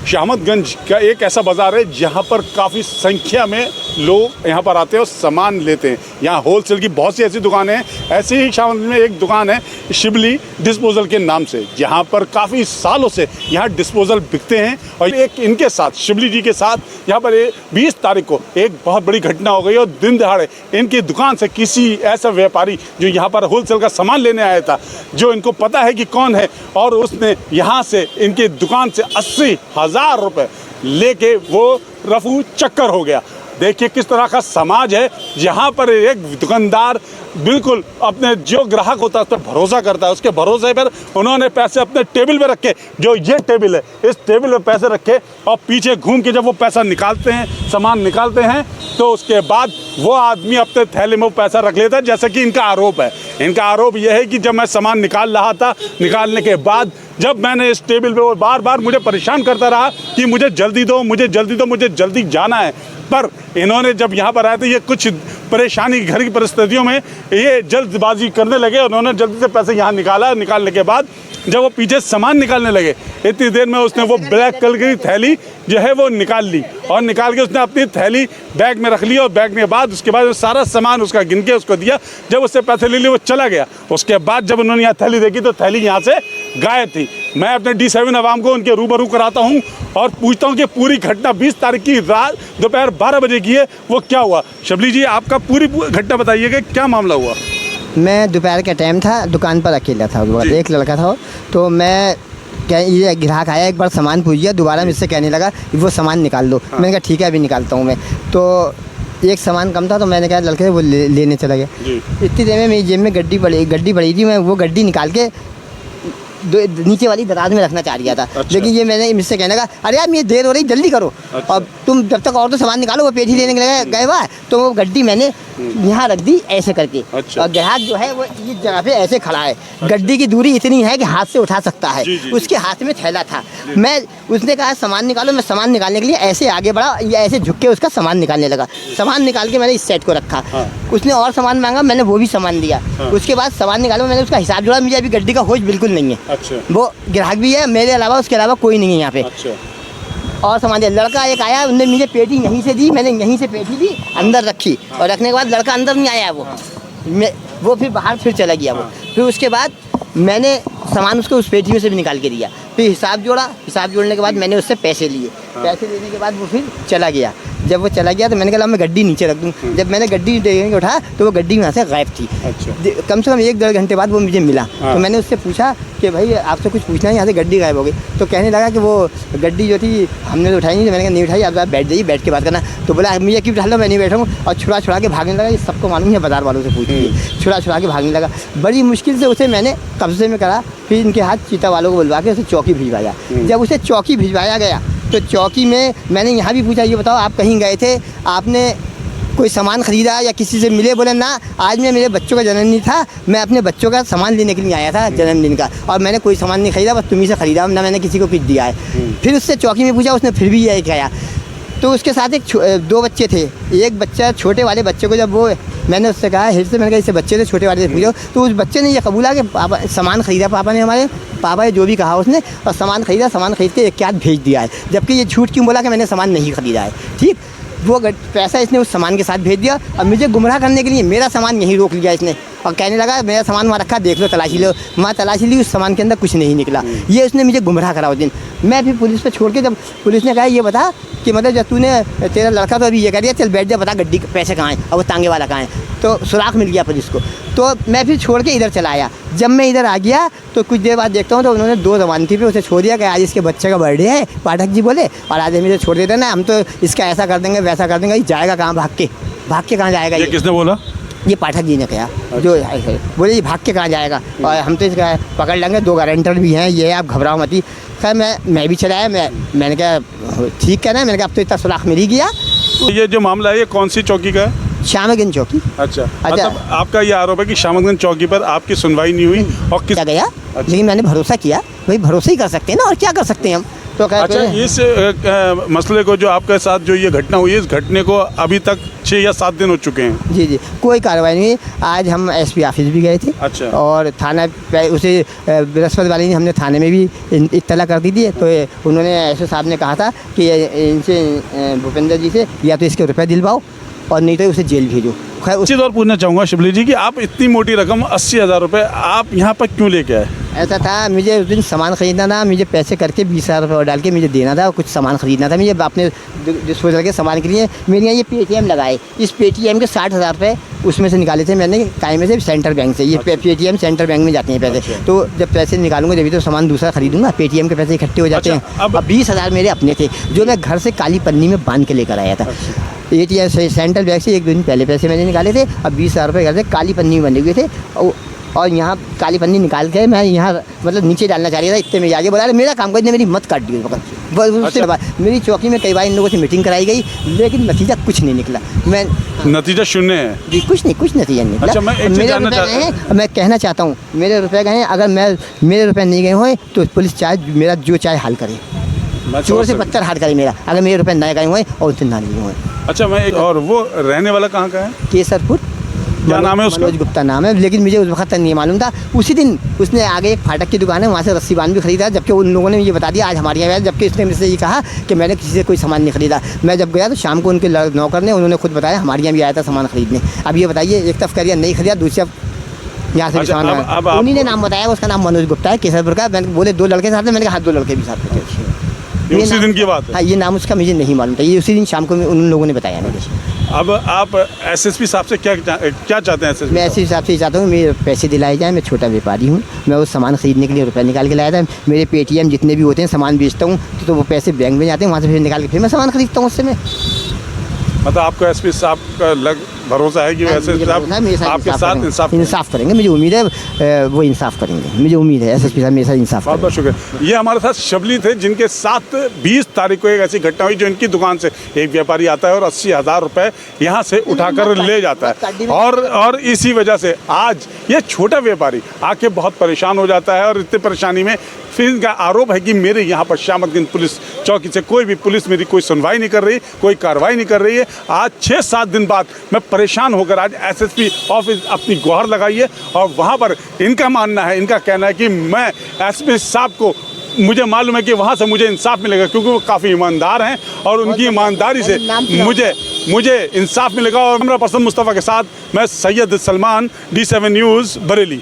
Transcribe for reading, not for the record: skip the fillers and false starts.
शामतगंज का एक ऐसा बाज़ार है जहाँ पर काफ़ी संख्या में लोग यहाँ पर आते हैं और सामान लेते हैं। यहाँ होलसेल की बहुत सी ऐसी दुकानें हैं। ऐसे ही शामतगंज में एक दुकान है शिबली डिस्पोज़ल के नाम से, जहाँ पर काफ़ी सालों से यहाँ डिस्पोज़ल बिकते हैं। और एक इनके साथ, शिबली जी के साथ यहाँ पर 20 तारीख को एक बहुत बड़ी घटना हो गई और दिन दहाड़े इनकी दुकान से किसी ऐसा व्यापारी जो यहाँ पर होलसेल का सामान लेने आया था, जो इनको पता है कि कौन है, और उसने यहाँ से इनकी दुकान से 80,000 रुपये लेके वो रफू चक्कर हो गया। देखिए किस तरह का समाज है, यहाँ पर एक दुकानदार बिल्कुल अपने जो ग्राहक होता है उस पर भरोसा करता है। उसके भरोसे पर उन्होंने पैसे अपने टेबल पे रखे, जो ये टेबल है इस टेबल पे पैसे रखे, और पीछे घूम के जब वो पैसा निकालते हैं, सामान निकालते हैं, तो उसके बाद वो आदमी अपने थैले में वो पैसा रख लेता है। जैसे कि इनका आरोप है, इनका आरोप यह है कि जब मैं सामान निकाल रहा था, निकालने के बाद जब मैंने इस टेबल पे वो बार बार मुझे परेशान करता रहा कि मुझे जल्दी दो, मुझे जल्दी दो, मुझे जल्दी जाना है। पर इन्होंने जब यहाँ पर आए तो ये कुछ परेशानी घर की परिस्थितियों में ये जल्दबाजी करने लगे। उन्होंने जल्दी से पैसे यहाँ निकाला। निकालने के बाद जब वो पीछे सामान निकालने लगे, इतनी देर में उसने वो ब्लैक कलर की थैली जो है वो निकाल ली, और निकाल के उसने अपनी थैली बैग में रख ली। और बैग में बाद उसके बाद सारा सामान उसका गिन के उसको दिया। जब उससे पैसे ले लिए वो चला गया। उसके बाद जब उन्होंने यहाँ थैली देखी तो थैली यहाँ से गायब थी। मैं अपने D7 अवाम को उनके रूबरू कराता हूँ और पूछता हूँ कि पूरी घटना 20 तारीख की रात दोपहर 12 बजे की है, वो क्या हुआ। शिबली जी, आपका पूरी घटना बताइएगा, क्या मामला हुआ। मैं दोपहर का टाइम था, दुकान पर अकेला था, एक लड़का था। तो मैं क्या, ये ग्राहक आया, एक बार सामान पूछ गया, दोबारा मुझसे कहने लगा वो सामान निकाल दो। मैंने कहा ठीक है अभी निकालता हूँ मैं। तो एक सामान कम था तो मैंने कहा लड़के वो लेने चला गया। इतनी देर में मेरी जेब में गड्डी पड़ी थी। मैं वो गड्डी निकाल के नीचे वाली दराज में रखना चाह रहा था। अच्छा। लेकिन ये मैंने मुझसे कहने लगा अरे यार ये देर हो रही, जल्दी करो। अच्छा। अब तुम जब तक और तो सामान निकालो, वो पेटी लेने गए हुआ। तो वो गड्डी मैंने यहाँ रख दी ऐसे करके। अच्छा। और ग्राहक जो है वो इस जगह पे ऐसे खड़ा है। अच्छा। गड्डी की दूरी इतनी है कि हाथ से उठा सकता है। जी। उसके हाथ में थैला था। उसने कहा सामान निकालो। मैं सामान निकालने के लिए ऐसे आगे बढ़ा, या ऐसे झुक के उसका सामान निकालने लगा। सामान निकाल के मैंने इस सेट को रखा। उसने और सामान मांगा, मैंने वो भी सामान दिया। उसके बाद सामान निकालो, मैंने उसका हिसाब जोड़ा। मुझे अभी गड्डी का होश बिल्कुल नहीं है। अच्छा। वो ग्राहक भी है मेरे अलावा, उसके अलावा कोई नहीं है यहाँ पे। अच्छा। और सामान दिया। लड़का एक आया, उन्होंने मुझे पेटी यहीं से दी, मैंने यहीं से पेटी दी, अंदर रखी। और रखने के बाद लड़का अंदर नहीं आया, वो फिर बाहर फिर चला गया। वो फिर उसके बाद मैंने सामान उसको उस पेटी में से भी निकाल के दिया। फिर हिसाब जोड़ा। हिसाब जोड़ने के बाद मैंने उससे पैसे लिए। पैसे लेने के बाद वो फिर चला गया। जब वो चला गया तो मैंने कहा मैं गड्डी नीचे रख दूँ। जब मैंने गड्डी देखने के उठाया तो वो गड्डी वहाँ से गायब थी। अच्छा। कम से कम 1-1.5 घंटे बाद वो मुझे मिला। तो मैंने उससे पूछा कि भाई आपसे कुछ पूछना है, यहाँ से गड्डी गायब हो गई। तो कहने लगा कि वो गड्डी जो थी हमने तो उठाई नहीं। तो मैंने कहा नहीं उठाई, आप बैठ जाइए, बैठ के बात करना। तो बोला मुझे क्यों उठा लो, मैं नहीं बैठा हूँ। और छुड़ा के भागने लगा। ये सबको मालूम है, बाज़ार वालों से पूछ लीजिए। छुड़ा के भागने लगा। बड़ी मुश्किल से उसे मैंने कब्जे में करा। फिर इनके हाथ चीता वालों को बुलवा के उसे चौकी भिजवाया। जब उसे चौकी भिजवाया गया तो चौकी में मैंने यहाँ भी पूछा, ये बताओ आप कहीं गए थे, आपने कोई सामान ख़रीदा या किसी से मिले? बोले ना, आज मैं मेरे बच्चों का जन्मदिन था, मैं अपने बच्चों का सामान लेने के लिए आया था जन्मदिन का, और मैंने कोई सामान नहीं ख़रीदा, बस तुम्ही से ख़रीदा, ना मैंने किसी को कुछ दिया है। फिर उससे चौकी में पूछा, उसने फिर भी यही कहा। तो उसके साथ 2 बच्चे थे। एक बच्चा, छोटे वाले बच्चे को जब वो मैंने उससे कहा हिर से, मैंने कहा इससे बच्चे थे छोटे वाले से पूछो, तो उस बच्चे ने ये कबूला कि पापा सामान ख़रीदा, पापा ने, हमारे पापा ने जो भी कहा उसने, और सामान ख़रीदा, सामान ख़रीद के एक भेज दिया है। जबकि ये झूठ क्यों बोला कि मैंने सामान नहीं ख़रीदा है। ठीक, वो पैसा इसने उस सामान के साथ भेज दिया। और मुझे गुमराह करने के लिए मेरा सामान यहीं रोक लिया इसने, और कहने लगा मेरा सामान वहाँ रखा, देख लो, तलाशी लो। वहाँ तलाशी ली, उस सामान के अंदर कुछ नहीं निकला। ये उसने मुझे गुमराह करा उस दिन। मैं फिर पुलिस पे छोड़ के, जब पुलिस ने कहा ये बता कि मतलब जब तूने, तेरा लड़का तो अभी ये कर दिया, चल बैठ जा, बता गड्डी पैसे कहाँ हैं और वो तांगे वाला कहाँ है। तो सुराख मिल गया पुलिस को। तो मैं फिर छोड़ के इधर चला आया। जब मैं इधर आ गया तो कुछ देर बाद देखता हूँ तो उन्होंने 2 ज़मानती पे उसे छोड़ दिया कि आज इसके बच्चे का बर्थडे है, पाठक जी बोले, और आज मुझे छोड़ देते ना, हम तो इसका ऐसा कर देंगे वैसा कर देंगे। जाएगा कहाँ भाग के कहाँ जाएगा? ये किसने बोला? ये पाठक जी ने कहा। अच्छा। जो बोले ये भाग के कहाँ जाएगा, और हम तो इसका पकड़ लेंगे, 2 गारंटर भी हैं, ये आप घबराओ मत ही। खैर मैं भी चलाया। मैंने कहा ठीक है ना, मैंने कहा अब तो इतना सुराख मिल ही गया। ये जो मामला है ये कौन सी चौकी का है? शामतगंज चौकी। अच्छा। मतलब आपका ये आरोप है कि शामतगंज चौकी पर आपकी सुनवाई नहीं हुई और क्या गया। अच्छा। लेकिन मैंने भरोसा किया, भाई भरोसा ही कर सकते हैं ना, और क्या कर सकते हैं हम। तो कहते अच्छा, हैं इस मसले को जो आपके साथ जो ये घटना हुई है, इस घटने को अभी तक 6 या 7 दिन हो चुके हैं। जी जी कोई कार्रवाई नहीं। आज हम एसपी ऑफिस भी गए थे। अच्छा। और थाना उसे बृहस्पतिवार ने हमने थाने में भी इत्तला कर दी थी। तो उन्होंने एसओ साहब ने कहा था कि इनसे भूपेंद्र जी से या तो इसके रुपए दिलवाओ और नहीं तो उसे जेल भेजो। खैर उसी दौर पूछना चाहूँगा शिबली जी कि आप इतनी मोटी रकम 80,000 रुपये आप यहाँ पर क्यों लेके आए? ऐसा था, मुझे उस दिन सामान ख़रीदना था। मुझे पैसे करके 20,000 रुपये और डाल के मुझे देना था और कुछ सामान ख़रीदना था मुझे अपने डिस्पोजल के सामान के लिए। मेरे यहाँ ये पेटीएम लगाए, इस पेटीएम के 60,000 रुपये उसमें से निकाले थे मैंने टाइम में से सेंट्रल बैंक से। ये पेटीएम सेंट्रल बैंक में जाते हैं पैसे। तो जब पैसे निकालूंगा जब तो सामान दूसरा खरीदूंगा। पेटीएम के पैसे इकट्ठे हो जाते हैं। अब 20,000 मेरे अपने थे जो मैं घर से काली पन्नी में बांध के लेकर आया था। ATM से सेंट्रल बैंक से 1 दिन पहले पैसे मैंने निकाले थे। अब 20,000 रुपये घर से काली पन्नी में बंधे हुए थे और यहाँ काली पन्नी निकाल के मैं यहाँ मतलब नीचे डालना चाह रहा था। इतने में आगे बोला मेरा काम कर, मेरी मत काट दी बस। उसके बाद मेरी चौकी में कई बार इन लोगों से मीटिंग कराई गई लेकिन नतीजा कुछ नहीं निकला। मैं नतीजा शून्य है जी, कुछ नतीजा नहीं निकला। अच्छा, मैं एक चीज़ जानना चाहता हूँ। मैं कहना चाहता हूँ मेरे रुपए गए। अगर मेरे रुपए नहीं गए हुए तो पुलिस चाहे मेरा जो चाहे हाल करे, चोर से पत्थर हाथ करे मेरा। अगर मेरे रुपए नए गए हुए और उतने ना लिए हुए। अच्छा, मैं एक और वो रहने वाला कहाँ का है? केसरपुर। क्या नाम है उसका? मनोज गुप्ता नाम है। लेकिन मुझे उस वक्त तक नहीं मालूम था। उसी दिन उसने आगे एक फाटक की दुकान है वहाँ से रस्सी बांध भी खरीदा, जबकि उन लोगों ने मुझे बता दिया आज हमारे यहाँ आया। जबकि उसने मुझसे ये कहा कि मैंने किसी से कोई सामान नहीं खरीदा। मैं जब गया तो शाम को उनके नौकर ने उन्होंने खुद बताया हमारे यहाँ भी आया था सामान खरीदने। अब ये बताइए एक तरफ करिए नहीं खरीदा, दूसरी यहाँ से भी सामान आया। उन्हीं ने नाम बताया, उसका नाम मनोज गुप्ता है केसरपुर का। मैंने बोले 2 लड़के साथ में, मैंने कहा हाँ 2 लड़के भी साथ में थे। ये उसी दिन की बात है? हाँ, ये नाम उसका मुझे नहीं मालूम था। ये उसी दिन शाम को उन लोगों ने बताया मुझे। अब आप एसएसपी साहब से क्या चाहते हैं? मैं ऐसे हिसाब से चाहता हूँ मेरे पैसे दिलाए जाएँ। मैं छोटा व्यापारी हूँ। मैं उस सामान खरीदने के लिए रुपए निकाल के लाया था। मेरे पेटीएम जितने भी होते हैं सामान बेचता हूँ तो वो पैसे बैंक में जाते हैं, वहाँ से फिर निकाल के फिर मैं सामान खरीदता हूँ उससे। मैं मतलब आपको एसपी साहब का भरोसा है कि एसएसपी साहब आपके साथ इंसाफ करेंगे। मुझे उम्मीद है वो इंसाफ करेंगे। मुझे उम्मीद है एसएसपी साहब मेरे साथ इंसाफ करेंगे। बहुत शुक्रिया। ये हमारे साथ शबली थे जिनके साथ 20 तारीख को एक ऐसी घटना हुई जो इनकी दुकान से एक व्यापारी आता है और 80,000 रुपये यहाँ से उठाकर ले जाता है। और इसी वजह से आज ये छोटा व्यापारी आके बहुत परेशान हो जाता है। और इतनी परेशानी में फिर इनका आरोप है कि मेरे यहाँ पर शामतगंज पुलिस चौकी से कोई भी पुलिस मेरी कोई सुनवाई नहीं कर रही, कोई कार्रवाई नहीं कर रही है। आज 6-7 दिन बाद मैं परेशान होकर आज एसएसपी ऑफिस अपनी गुहार लगाई है। और वहाँ पर इनका मानना है, इनका कहना है कि मैं एसपी साहब को मुझे मालूम है कि वहाँ से मुझे इंसाफ मिलेगा क्योंकि वो काफ़ी ईमानदार हैं और उनकी ईमानदारी से मुझे इंसाफ मिलेगा। और कैमरा पर्सन मुस्तफ़ा के साथ मैं सैयद सलमान, D7 न्यूज़, बरेली।